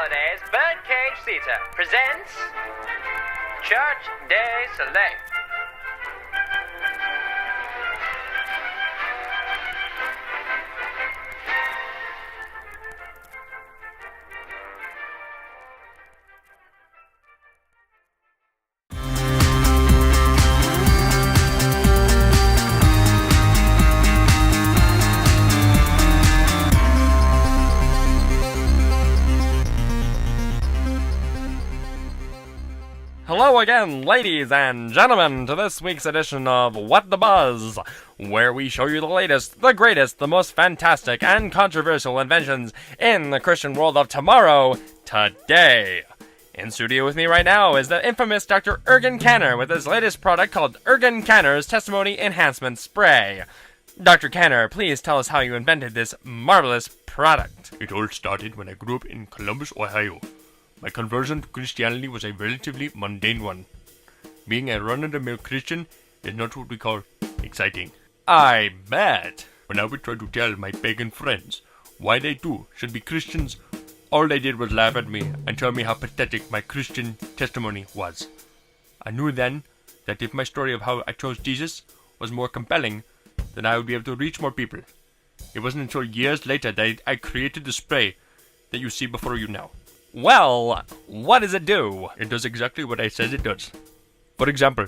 Holidays Birdcage Theater presents Church Day Soleil. Hello again, ladies and gentlemen, to this week's edition of What the Buzz, where we show you the latest, the greatest, the most fantastic and controversial inventions in the Christian world of tomorrow, today. In studio with me right now is the infamous Dr. Ergun Canner with his latest product called Ergun Canner's Testimony Enhancement Spray. Dr. Canner, please tell us how you invented this marvelous product. It all started when I grew up in Columbus, Ohio. My conversion to Christianity was a relatively mundane one. Being a run-of-the-mill Christian is not what we call exciting. I bet. When I would try to tell my pagan friends why they too should be Christians, all they did was laugh at me and tell me how pathetic my Christian testimony was. I knew then that if my story of how I chose Jesus was more compelling, then I would be able to reach more people. It wasn't until years later that I created the spray that you see before you now. Well, what does it do? It does exactly what I said it does. For example,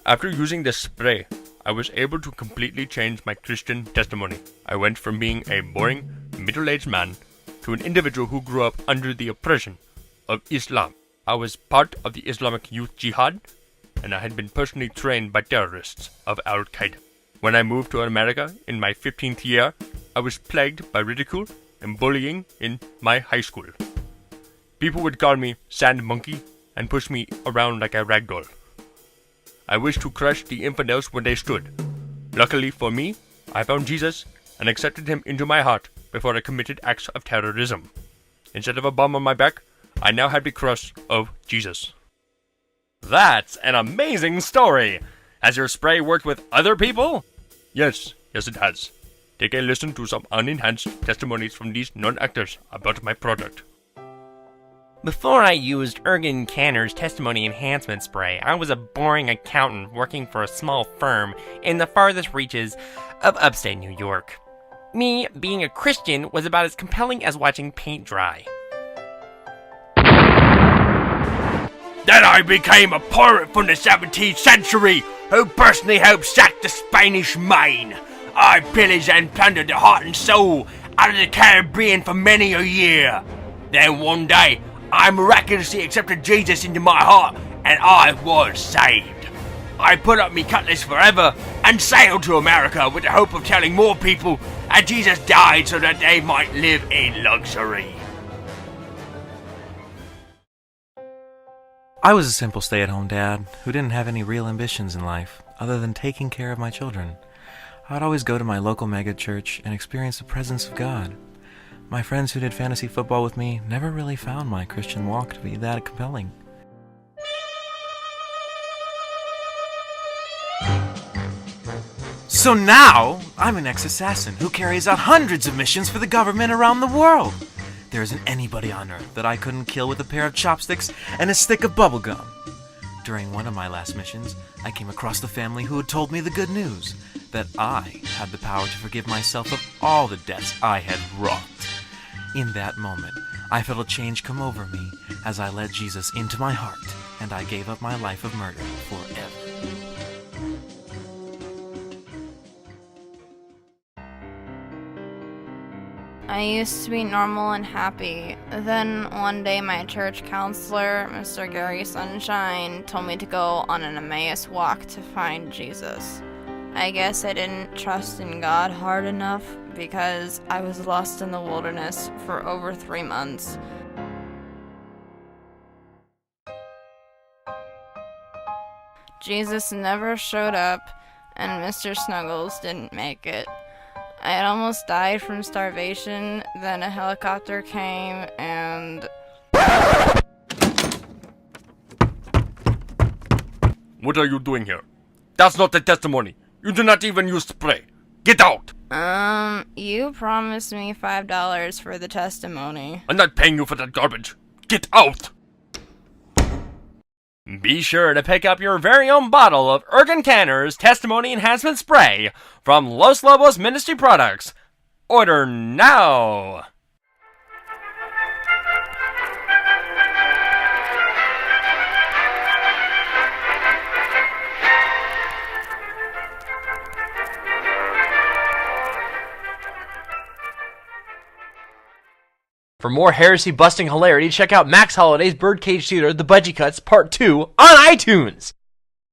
after using this spray, I was able to completely change my Christian testimony. I went from being a boring, middle-aged man to an individual who grew up under the oppression of Islam. I was part of the Islamic Youth Jihad, and I had been personally trained by terrorists of Al-Qaeda. When I moved to America in my 15th year, I was plagued by ridicule and bullying in my high school. People would call me Sand Monkey and push me around like a ragdoll. I wished to crush the infidels where they stood. Luckily for me, I found Jesus and accepted him into my heart before I committed acts of terrorism. Instead of a bomb on my back, I now had the cross of Jesus. That's an amazing story. Has your spray worked with other people? Yes it has. Take a listen to some unenhanced testimonies from these non-actors about my product. Before I used Ergun Canner's Testimony Enhancement Spray, I was a boring accountant working for a small firm in the farthest reaches of upstate New York. Me being a Christian was about as compelling as watching paint dry. Then I became a pirate from the 17th century who personally helped sack the Spanish Main. I pillaged and plundered the heart and soul out of the Caribbean for many a year. Then one day, I miraculously accepted Jesus into my heart, and I was saved. I put up me cutlass forever and sailed to America with the hope of telling more people that Jesus died so that they might live in luxury. I was a simple stay-at-home dad who didn't have any real ambitions in life other than taking care of my children. I would always go to my local megachurch and experience the presence of God. My friends who did fantasy football with me never really found my Christian walk to be that compelling. So now, I'm an ex-assassin who carries out hundreds of missions for the government around the world. There isn't anybody on Earth that I couldn't kill with a pair of chopsticks and a stick of bubblegum. During one of my last missions, I came across the family who had told me the good news, that I had the power to forgive myself of all the debts I had wrought. In that moment, I felt a change come over me as I let Jesus into my heart, and I gave up my life of murder forever. I used to be normal and happy. Then one day my church counselor, Mr. Gary Sunshine, told me to go on an Emmaus walk to find Jesus. I guess I didn't trust in God hard enough because I was lost in the wilderness for over 3 months. Jesus never showed up, and Mr. Snuggles didn't make it. I had almost died from starvation, then a helicopter came and... What are you doing here? That's not a testimony. You do not even use spray. Get out! You promised me $5 for the testimony. I'm not paying you for that garbage. Get out! Be sure to pick up your very own bottle of Ergun Canner's Testimony Enhancement Spray from Los Lobos Ministry Products. Order now! For more heresy-busting hilarity, check out Max Holliday's Birdcage Theater, The Budgie Cuts, Part 2 on iTunes!